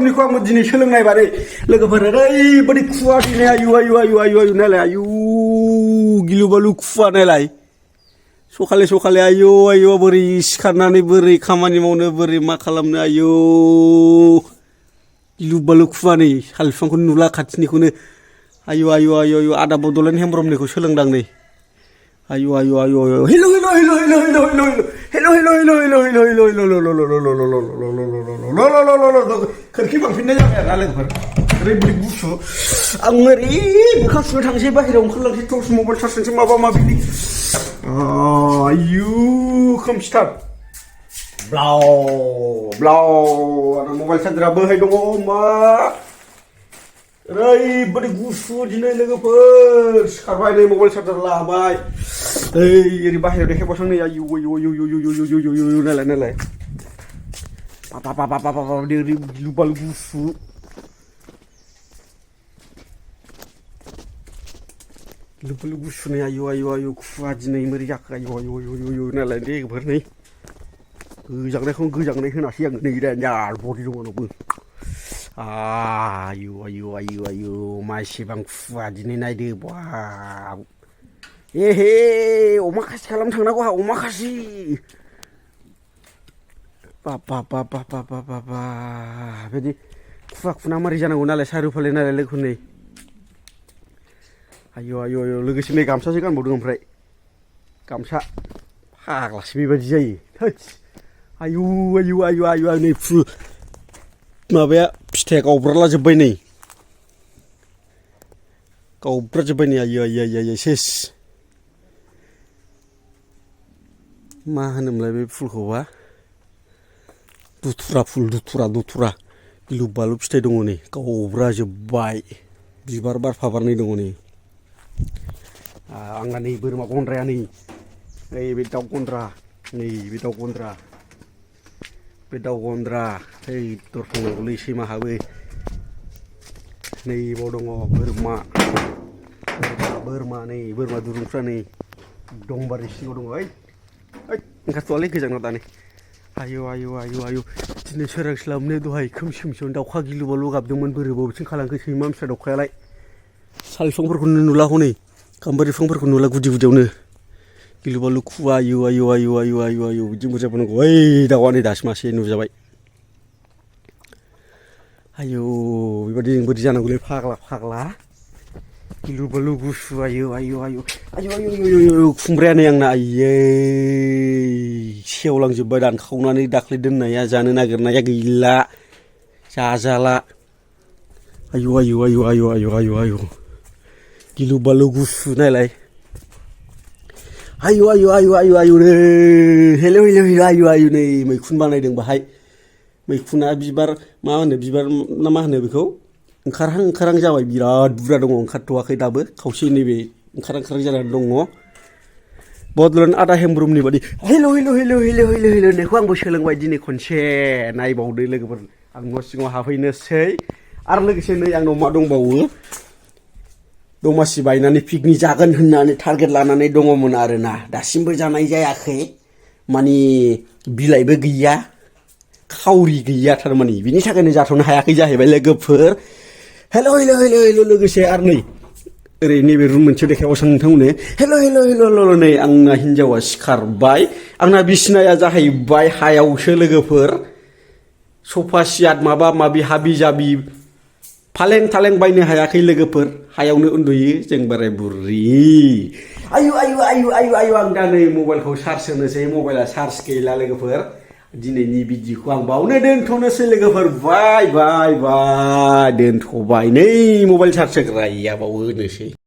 हेमब्रुमनिखौ आंबो दिनै सोलोंनाय बारै लोगोफोर ओरैबायदि खुवा दिनै आयु नायलाय आयु गिलु बालु खुवा नायलाय सखाले आयु बोरै सिखारनानै बोरै खामानि मावनो बोरै मा खालामनो आयु गिलु बालु खुवा नै साल बिफांखौनो नुला खाथिनिखौनो आयु आदा बड'लेण्ड हेमब्रुमनिखौ सोलोंदां नै आयु हेल' खोरखि बांफिननाय जाबाय आरोना लोगोफोर ओरैबायदि गुसु आं ओरै मोखां सुनो थांसै बाहेरायाव ओंखारलांसै टर्च मबाइल चार्ज होनोसै माबा माबि आयु खोमसिथार ब्लाव आंना मबाइल चार्जारा बोहाय दङ मा ओरैबायदि गुसु दिनै लोगोफोर सिखारबाय नै मबाइल चार्जार लाबाय ओरै बाहेरायाव देखायबावसां नै आयु नायलाय बाबा गिलु बालु गुसु नै आयु खुवा दिनै बोरै जाखो आयु नायलाय लोगोफोर नै गोजांनाय होनासै आङो नै रेन्जार बडि दङ आंनावबो आयु मासेबां खुवा दिनै नायदो बाव एहे अमा खासि खालामनो थांनांगौ आंहा अमा खासि बाबा बिदि खुवा खुना मारै जानांगौ नालाय सारुफाले नालाय लोगोफोर नै आयु लोगोसे नै गामसासो गानबावदों ओमफ्राय गामसा फाग्लासो बेबायदि जायो थोस आयु नै फुल माबाया फिथाइया गावब्रालाजोब्बाय नै आयु सेस मा होनोमोनलाय बे फुलखौबा दुथुरा गिलु बालु फिथाइ दङ नै गावब्राजोब्बाय बिबार बारफा बारनै दङ नै आंना नै बोरमा गन्द्राया नै बे दाउ गन्द्रा दरखंनावलै सैमा हाबो नै बाव दङ बोरमा दुरुंफ्रा नै दंबारि सिङाव दङ ओंखारथ'वालै गोजानाव दानो आयु दिनै सोरांस्लाबनो दहाय खोमसियावनो दाउखा गिलु बालु गाबदोंमोन बोरै बबेथिं खालामखो सैमा फिसा दाउखायालाय साल बिफांफोरखौनो नुला हनै गाम्बारि बिफांफोरखौ नुला गुदियावनो गिलु बालु खुवा आयु बिदि बुरजाबो नांगौ ओइ दाउआ नै दासो मासे नुजाबाय आयु बेबायदि बोरै जानांगौलै फाग्ला गिलु बालु गुसु आयु खुमब्राया नै आंना सेवलांजोब्बाय दानखावनानै दाख्लै दोननाया जानो नागिरनाया गैला जाजाला आयु गिलु बालु गुसु नायलाय आयु नै हेल' नै मैखुन बानायदों बाहाय मैखुना बिबार ना मा होनो बेखौ ओंखारहां जाबाय बिराद बुरजा दङ ओंखारथ'वाखै दाबो खावसे नैबे ओंखारहां जानानै दङ बड'लेण्ड आदा हेमब्रुमनि बादि हेल' होननायखौ आंबो सोलोंबाय दिनै खनसे नायबावदो लोगोफोर आं न' सिङाव हाबहैनोसै आरो लोगोसे नै आंनाव मा दंबावो दमासि बायनानै पिकनिक जागोन होननानै टारगेट लानानै दङमोन आरोना दासिमबो जानाय जायाखै मानि बिलाइबो गैया खावरि गैया थारमानि बिनि थाखायनो जाथ'नो हायाखै जाहैबाय लोगोफोर हेल' लोगोसे आरो नै ओरै नैबे रुम मोनसेयाव देखायबावसां नोंथांमोननो हेल' नै आंना हिनजावा सिखारबाय आंना बिसिनाया जाहैबाय हायावसो लोगोफोर सफा सियार माबा माबि हाबि जाबि फालें थालें बायनो हायाखै लोगोफोर हायावनो उन्दुयो जों बोराय बुरि आयु आं दा नै मबाइलखौ चार्ज होनोसै मबाइला चार्ज गैला लोगोफोर दिनैनि भिडिअखौ आं बावनो दोनथ'नोसै लोगोफोर बाय दोनथ'बाय नै मबाइल चार्ज होग्राया बाव होनोसै